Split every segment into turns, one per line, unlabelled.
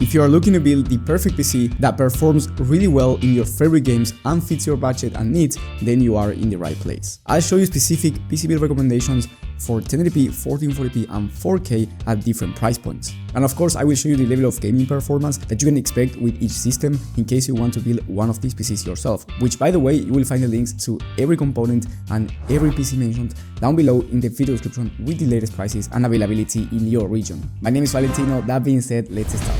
If you are looking to build the perfect PC that performs really well in your favorite games and fits your budget and needs, then you are in the right place. I'll show you specific PC build recommendations for 1080p, 1440p and 4K at different price points. And of course, I will show you the level of gaming performance that you can expect with each system in case you want to build one of these PCs yourself, which by the way, you will find the links to every component and every PC mentioned down below in the video description with the latest prices and availability in your region. My name is Valentino. That being said, let's start.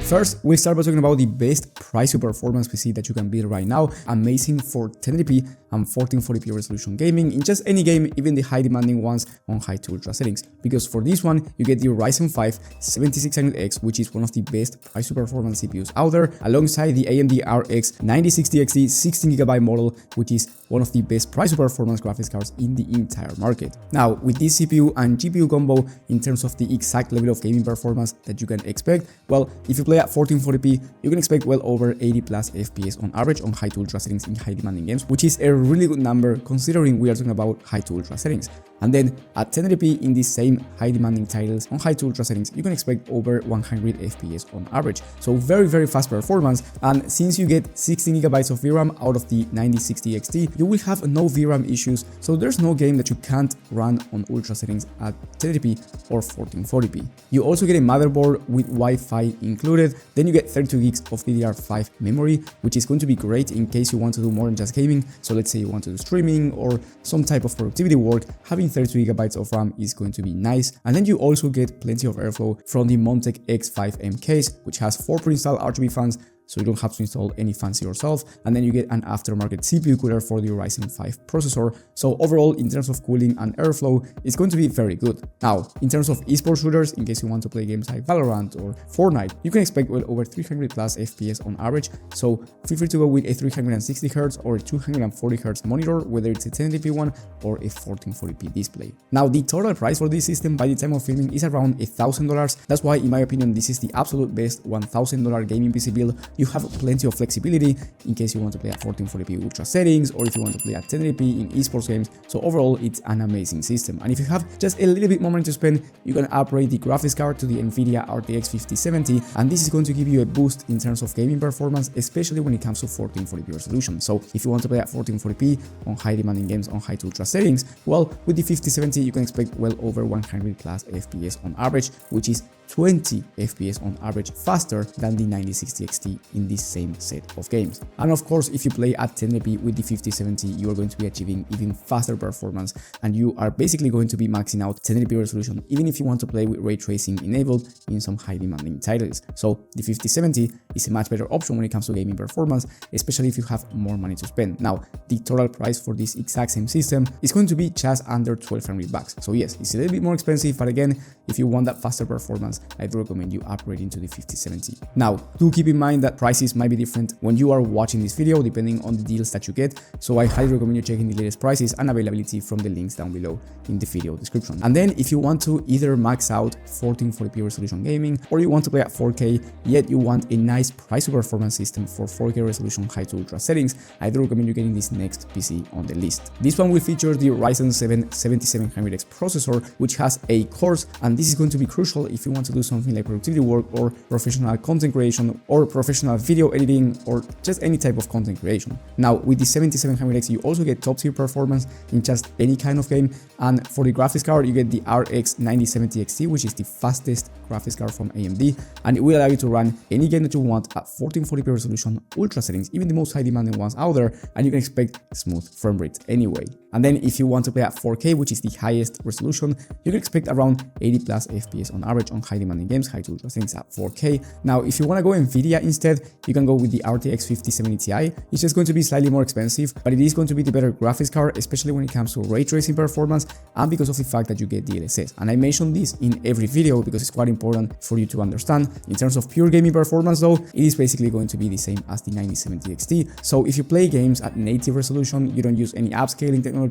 First, we'll start by talking about the best price to performance PC that you can build right now, amazing for 1080p and 1440p resolution gaming in just any game, even the high demanding ones on high to ultra settings. Because for this one, you get the Ryzen 5 7600X, which is one of the best price to performance CPUs out there, alongside the AMD RX 9060 XT 16GB model, which is one of the best price to performance graphics cards in the entire market. Now, with this CPU and GPU combo, in terms of the exact level of gaming performance that you can expect, well, if you play at 1440p, you can expect well over 80 plus FPS on average on high to ultra settings in high demanding games, which is a really good number considering we are talking about high to ultra settings. And then at 1080p in these same high demanding titles on high to ultra settings, you can expect over 100 FPS on average. So very fast performance. And since you get 16GB of VRAM out of the 9060 XT, you will have no VRAM issues. So there's no game that you can't run on ultra settings at 1080p or 1440p. You also get a motherboard with Wi-Fi included. Then you get 32 gigs of DDR5 memory, which is going to be great in case you want to do more than just gaming. So let's say you want to do streaming or some type of productivity work, having 32GB of RAM is going to be nice. And then you also get plenty of airflow from the Montech X5M case, which has 4 pre-installed RGB fans, so you don't have to install any fans yourself. And then you get an aftermarket CPU cooler for the Ryzen 5 processor. So overall, in terms of cooling and airflow, it's going to be very good. Now, in terms of esports shooters, in case you want to play games like Valorant or Fortnite, you can expect well over 300 plus FPS on average. So feel free to go with a 360Hz or a 240Hz monitor, whether it's a 1080p one or a 1440p display. Now, the total price for this system by the time of filming is around $1,000. That's why, in my opinion, this is the absolute best $1,000 gaming PC build. You have plenty of flexibility in case you want to play at 1440p ultra settings or if you want to play at 1080p in esports games. So overall, it's an amazing system. And if you have just a little bit more money to spend, you can upgrade the graphics card to the NVIDIA RTX 5070, and this is going to give you a boost in terms of gaming performance, especially when it comes to 1440p resolution. So if you want to play at 1440p on high demanding games on high to ultra settings, well, with the 5070 you can expect well over 100 plus FPS on average, which is 20 FPS on average faster than the 9060 XT in this same set of games. And of course, if you play at 1080p with the 5070, you are going to be achieving even faster performance, and you are basically going to be maxing out 1080p resolution even if you want to play with ray tracing enabled in some high demanding titles. So the 5070 is a much better option when it comes to gaming performance, especially if you have more money to spend. Now, the total price for this exact same system is going to be just under $1,200. So yes, it's a little bit more expensive, but again, if you want that faster performance, I'd recommend you upgrading to the 5070. Now, do keep in mind that prices might be different when you are watching this video depending on the deals that you get, so I highly recommend you checking the latest prices and availability from the links down below in the video description. And then if you want to either max out 1440p resolution gaming or you want to play at 4K, yet you want a nice price to performance system for 4K resolution high to ultra settings, I'd recommend you getting this next PC on the list. This one will feature the Ryzen 7 7700X processor, which has 8 cores, and this is going to be crucial if you want to do something like productivity work or professional content creation or professional video editing or just any type of content creation. Now, with the 7700X, you also get top tier performance in just any kind of game, and for the graphics card, you get the RX 9070 XT, which is the fastest graphics card from AMD, and it will allow you to run any game that you want at 1440p resolution, ultra settings, even the most high demanding ones out there, and you can expect smooth frame rate anyway. And then if you want to play at 4K, which is the highest resolution, you can expect around 80 plus FPS on average on high demanding games, high to ultra settings at 4K. Now, if you want to go NVIDIA instead, you can go with the RTX 5070 Ti. It's just going to be slightly more expensive, but it is going to be the better graphics card, especially when it comes to ray tracing performance and because of the fact that you get DLSS. And I mentioned this in every video because it's quite important for you to understand. In terms of pure gaming performance though, it is basically going to be the same as the 9070 XT. So if you play games at native resolution, you don't use any upscaling technology,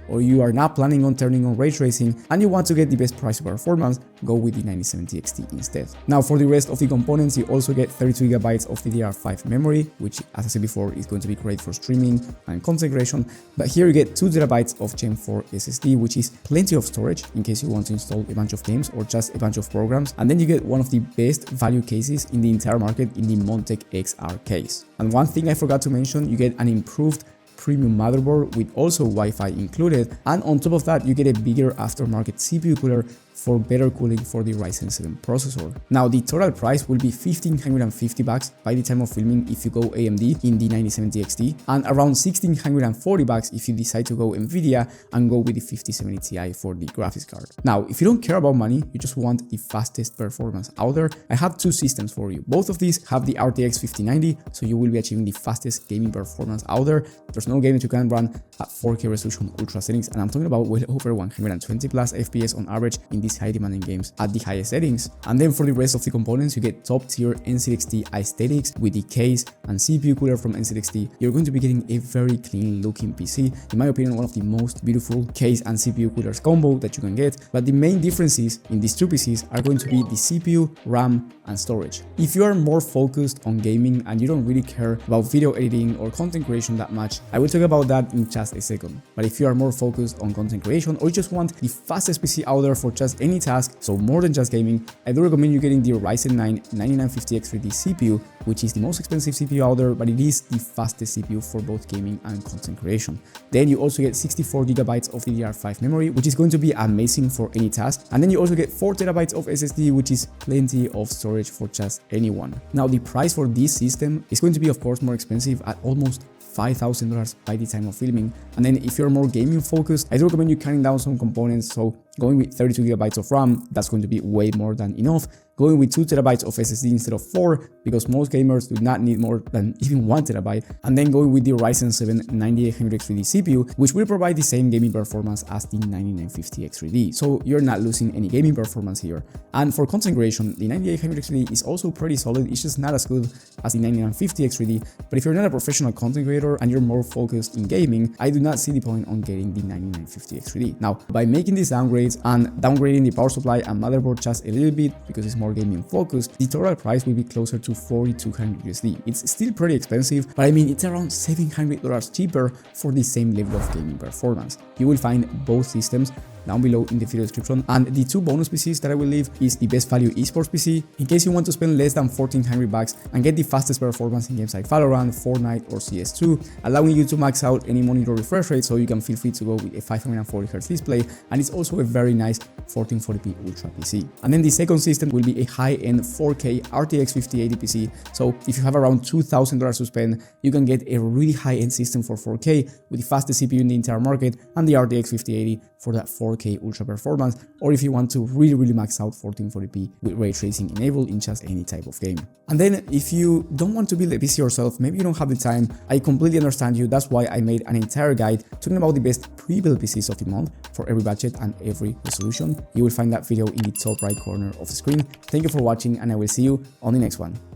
or you are not planning on turning on ray tracing and you want to get the best price performance, go with the 9070 XT instead. Now, for the rest of the components, you also get 32GB of DDR5 memory, which, as I said before, is going to be great for streaming and content creation. But here you get 2TB of Gen 4 SSD, which is plenty of storage in case you want to install a bunch of games or just a bunch of programs. and then you get one of the best value cases in the entire market in the Montec XR case. And one thing I forgot to mention, you get an improved premium motherboard with also Wi-Fi included, and on top of that you get a bigger aftermarket CPU cooler for better cooling for the Ryzen 7 processor. Now the total price will be $1,550 by the time of filming if you go AMD in the 9070 XT, and around $1,640 if you decide to go Nvidia and go with the 5070 Ti for the graphics card. Now if you don't care about money, you just want the fastest performance out there, I have two systems for you. Both of these have the RTX 5090, so you will be achieving the fastest gaming performance out there. There's no game that you can run at 4K resolution ultra settings, and I'm talking about well over 120 plus FPS on average in these high demanding games at the highest settings. And then for the rest of the components, you get top tier NZXT aesthetics with the case and CPU cooler from NZXT. You're going to be getting a very clean looking PC, in my opinion one of the most beautiful case and CPU coolers combo that you can get. But the main differences in these two PCs are going to be the CPU, RAM and storage. If you are more focused on gaming and you don't really care about video editing or content creation that much, I will talk about that in just a second. But if you are more focused on content creation or you just want the fastest PC out there for just any task, so more than just gaming, I do recommend you getting the Ryzen 9 9950X3D CPU, which is the most expensive CPU out there, but it is the fastest CPU for both gaming and content creation. Then you also get 64GB of DDR5 memory, which is going to be amazing for any task. And then you also get 4TB of SSD, which is plenty of storage for just anyone. Now the price for this system is going to be of course more expensive at almost $5,000 by the time of filming. And then if you're more gaming focused, I do recommend you cutting down some components, so going with 32GB of RAM, that's going to be way more than enough. Going with 2TB of SSD instead of 4, because most gamers do not need more than even 1TB, and then going with the Ryzen 7 9800X3D CPU, which will provide the same gaming performance as the 9950X3D, so you're not losing any gaming performance here. And for content creation, the 9800X3D is also pretty solid, it's just not as good as the 9950X3D, but if you're not a professional content creator and you're more focused in gaming, I do not see the point on getting the 9950X3D. Now, by making these downgrades and downgrading the power supply and motherboard just a little bit, because it's more gaming focused, the total price will be closer to $4,200 USD. It's still pretty expensive, but I mean it's around $700 cheaper for the same level of gaming performance. You will find both systems down below in the video description, and the two bonus PCs that I will leave is the best value esports PC in case you want to spend less than $1,400 and get the fastest performance in games like Valorant, Fortnite or CS2, allowing you to max out any monitor refresh rate, so you can feel free to go with a 540Hz display, and it's also a very nice 1440p Ultra PC. And then the second system will be a high-end 4K RTX 5080 PC, so if you have around $2,000 to spend, you can get a really high-end system for 4K with the fastest CPU in the entire market and the RTX 5080 for that 4K ultra performance, or if you want to really max out 1440p with ray tracing enabled in just any type of game. And then if you don't want to build a PC yourself, maybe you don't have the time, I completely understand you. That's why I made an entire guide talking about the best pre-built PCs of the month for every budget and every resolution. You will find that video in the top right corner of the screen. Thank you for watching, and I will see you on the next one.